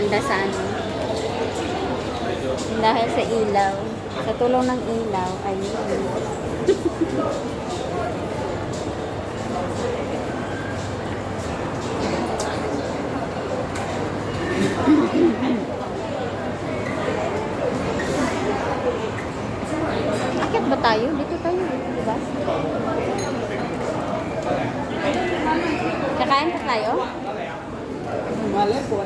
Maganda sa ano. Dahil sa ilaw. Sa tulong ng ilaw, ayun. Akit ba tayo? Dito tayo, di ba? Kakain pa tayo? Mali po.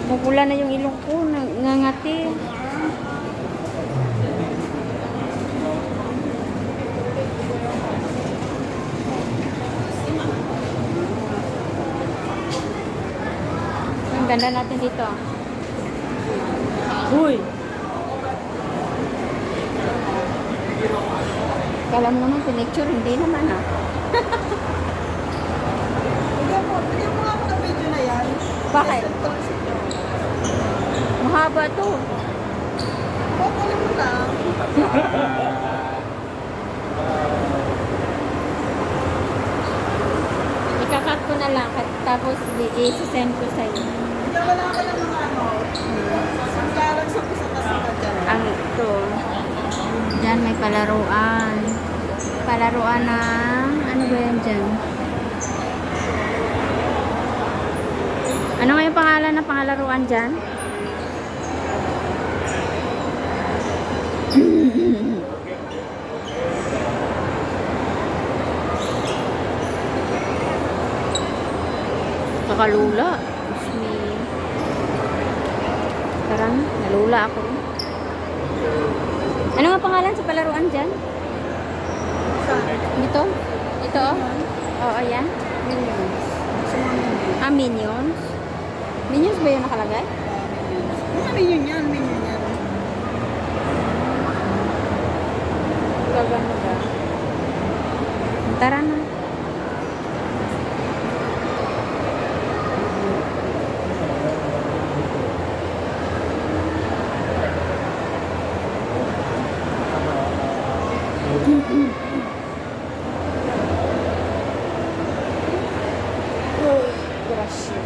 Nakukula na yung ilong ko, nangangati. Ang ganda natin dito. Uy! Kala mo naman pinicture, hindi naman ah. Bigyan mo nga ako ng video na yan. Bakit? Mahaba to. Alam mo lang. Ikakat ko na lang tapos i-send ko sa iyo. Bigyan mo lang ako ng mga ano. Sanggalang sa kusang-kasang dyan. Ang ito. Diyan may palaruan. Palaruan ng ano ba yan dyan? Ano nga yung pangalan ng pangalaruan dyan? Kakalula. Parang nalula ako. Ano nga pangalan sa palaruan dyan? Dito? Ito? Oo, ayan. Minions. Ah, Minions? Minions ba yung nakalagay? Minion yan, minion yan. Gagano ba? Tara na. Oh, gracia.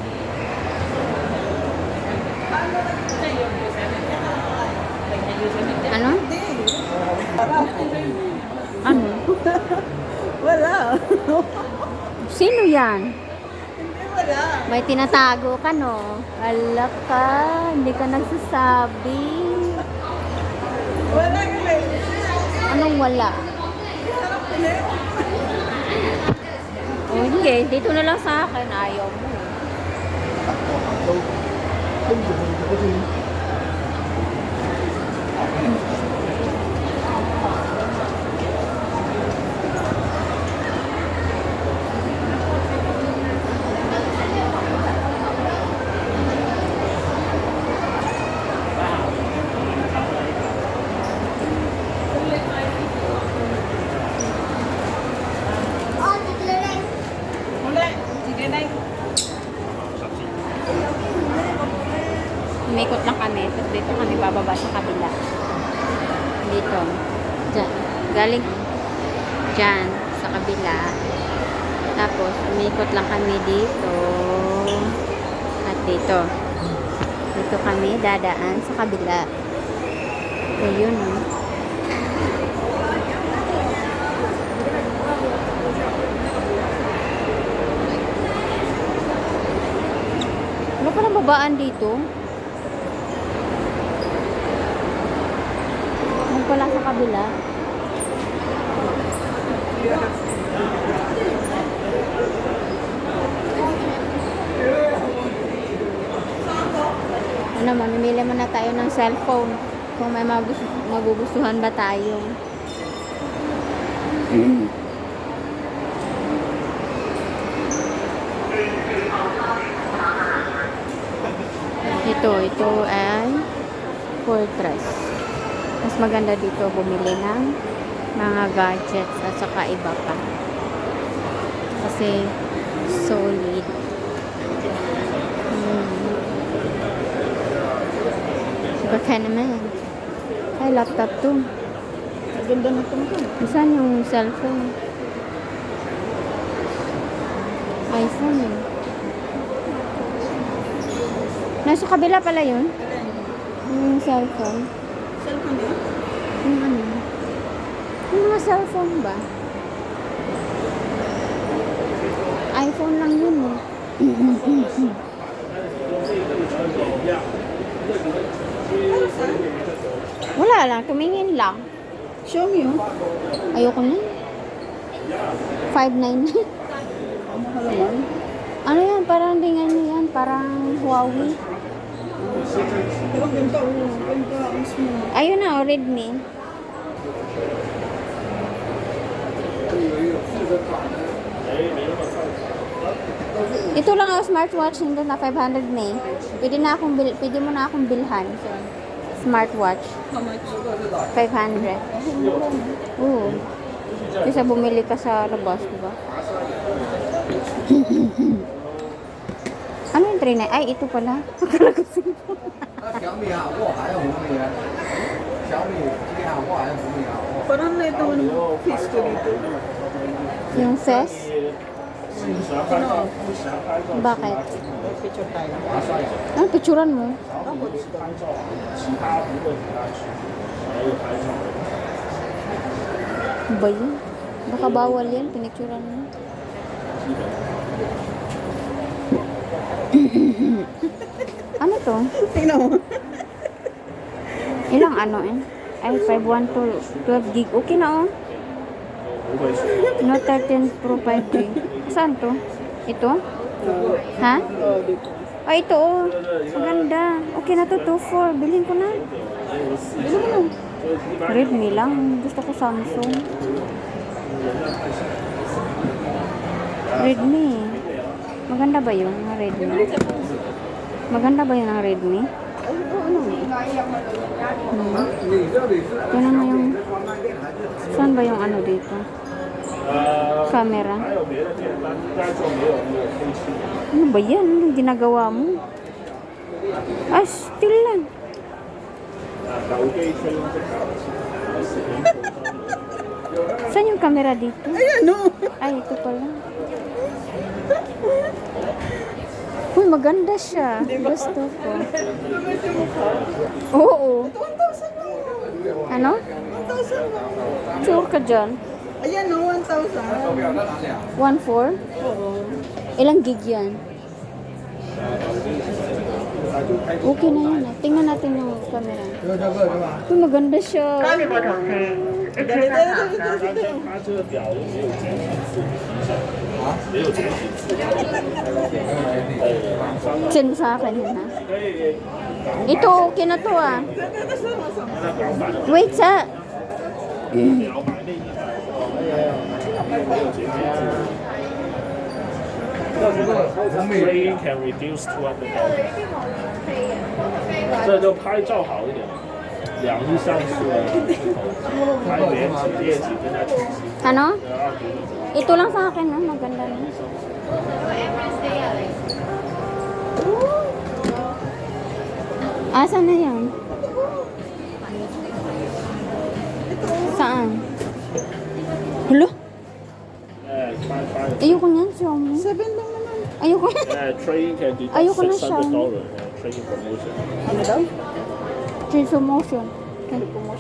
Ano? Hindi. Parang. Ano? Wala. Sino yan? Hindi, wala. May tinatago ka, no? Ala ka, hindi ka nagsasabi. Wala kasi. Anong wala? Oh, hindi, dito na lang sa akin. Ayaw mo. Wala. Sige na. Umikot lang kami. Tapos dito kami bababa sa kabila. Dito. Diyan. Galing dyan sa kabila. Tapos umikot lang kami dito. At dito. Dito kami dadaan sa kabila. Ayun. Oh. Ano pa nang babaan dito? Ano pala sa kabila? Ano, mamimili muna tayo ng cellphone kung may magugustuhan ba tayo. Ito ay Fortress. Mas maganda dito bumili ng mga gadgets at saka iba pa. Kasi solid. Baka naman. Ay, laptop to. Ganda na ito mo. Saan yung cellphone? Ay, saan yun? Nasa kabila pala yun. Alin? Yung cellphone. Cellphone niya? Yung ano. Yung mga cellphone ba? iPhone lang yun eh. Ano saan? Wala lang, tumingin lang. Xiaomi yun. Ayoko na. 599. Ang mahal naman. Ano yan? Parang di ano yan. Parang Huawei. Pero ang ganda oh. Ang ganda. Ang smooth. Ayun na, oh, Redmi. Ito lang ang smartwatch nito na 500 na eh. Pwede mo na akong bilhan. Smartwatch. How much? 500. Oo. Kaysa bumili ka sa labas, diba? Ano yung train? Ay, ito pala. 小米好过还有红米啊，小米今天好过还有红米好过。 Parang na ito yung face ko dito. Yung ses? Ano? Bakit? Picture tayo. Ano picturean mo? Ako dito. Ano ba yun? Baka bawal yan, pinicturean mo. Ano to? Tingnan mo. Ilang ano eh? Ay, 512 12 gig. Okay na oh. Note 13 Pro 5G. Saan to? Ito? Ha? Oh, dito. Ay, ito oh. Maganda. Okay na to, 2.4. Bilhin ko na. Bilhin mo na. Redmi lang. Gusto ko Samsung. Redmi. Maganda ba yun? Ang Redmi? Maganda ba yun ang Redmi? Ay, ano? Tingnan mo yung... Saan ba yung ano dito? Camera. Ano ba yan? Anong ginagawa mo? Ah, still lang. Saan yung camera dito? Ay, ano? Ay, ito pala. Uy, maganda siya. Gusto ko. Oo. 1,000 Ano? 1,000 Sure ka dyan? Ayan no, 1,000. 1.4? Oo. Ilang gig yan? Okay na yan ah. Tingnan natin yung camera. Uy, maganda siya. Dali, dali, dali, dali. 它这个表没有简体字，没有简体字。Send mo sa akin yun ha. Ito, okay na to ah. Wait sa... ，Trade can reduce $200。这就拍照好一点，两亿像素的拍连接跟它提示。 Ano? Ito lang sa akin, no? Maganda na. Asa na yan? Saan? Hulo? Ayoko niyan, Xiaomi. 7 lang naman. Ayoko na. Trading can deduct Ayoko na siya. $600 trading promotion. Ano daw? Change motion.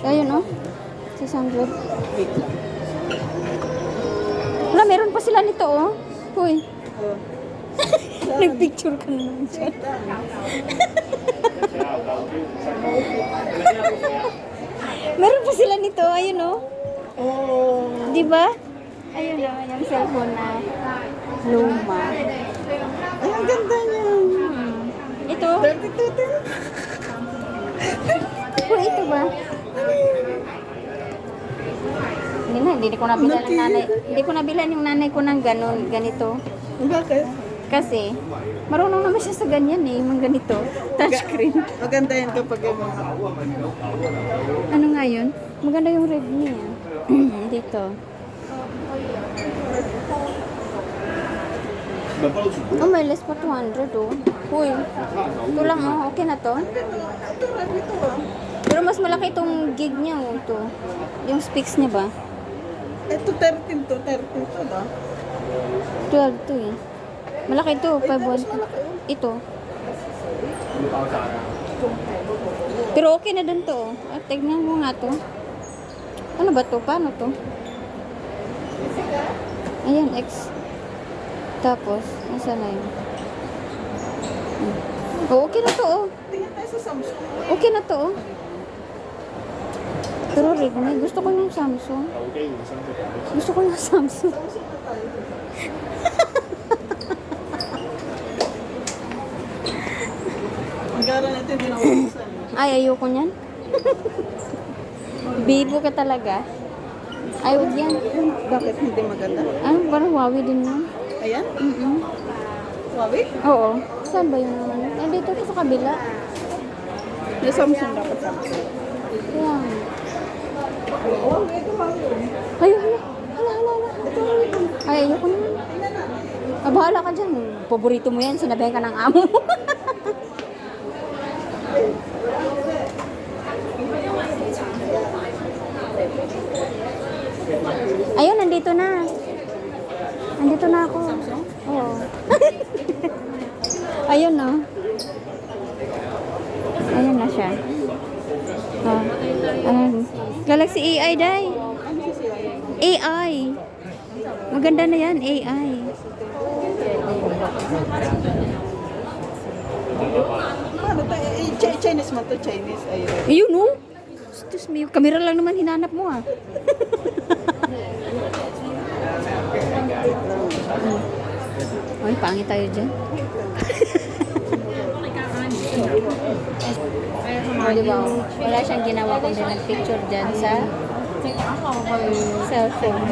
Ayun, no? 600. Wait lang. Wala, meron pa sila nito, oh. Hoy. Oh. Nagpicture ka na naman dyan. Meron pa sila nito, ayun, oh. Oh. Di ba? Ayun na, yung cellphone na luma. Ay, ang ganda niya. Ito? 32. Oh, ito ba? Hindi ko nabila ng nanay. Hindi ko nabila yung nanay ko ng ganito. Bakit? Kasi, marunong naman siya sa ganyan eh, yung ganito. Touchscreen. Maganda yan kapag yung mga... Ano nga yun? Maganda yung Redmi ah. Dito. Oh, may less pa 200 oh. Uy, ito lang oh. Okay na to. Ito ah. Pero mas malaki itong gig niya oh. Ito. Yung specs niya ba? Ito 13 to, 13 to ba? 12 to eh. Malaki ito, Ay, mas 512. malaki oh. Ito. 包扎的。 Pero okay na dun to. Oh. At tignan mo nga to. Ano ba to? Paano to? Ayan, X. Tapos, nasa na yun? Oh, okay na to, oh. Tingnan tayo sa Samsung. Okay na to, oh. Pero Redmi, gusto ko yung Samsung.我给你3个表。 Gusto ko yung Samsung. Samsung na tayo. Ang gara natin hindi na ubusan. Ay, ayoko niyan. Bibo ka talaga. Ay, huwag yan. Bakit hindi maganda? Ano, parang Huawei din yan. Ayan, Mm-mm. Huawei. Oo. Saan ba yung naman? Nandito ko sa kabila. Yung Samsung dapat Samsung. Kaya. Huawei, ito Huawei. Ay, hala. Hala, hala, hala. Ay, ayoko naman. Ah, bahala ka dyan. Paborito mo yan. Sinabihan ka ng amo mo. Ayun, nandito na. Nandito na ako. Oo. Ayun, no. Ayun na siya. Oh. Ayun. Galaxy AI, day. AI. Maganda na yan, AI. Paano tayo? Chinese man to, Chinese. Ayun. Ayun, no. Excuse me. Kamera lang naman hinanap mo, ah. Ay, pangit tayo dyan. O, diba? Wala siyang ginawa kundi ng picture dyan sa cellphone.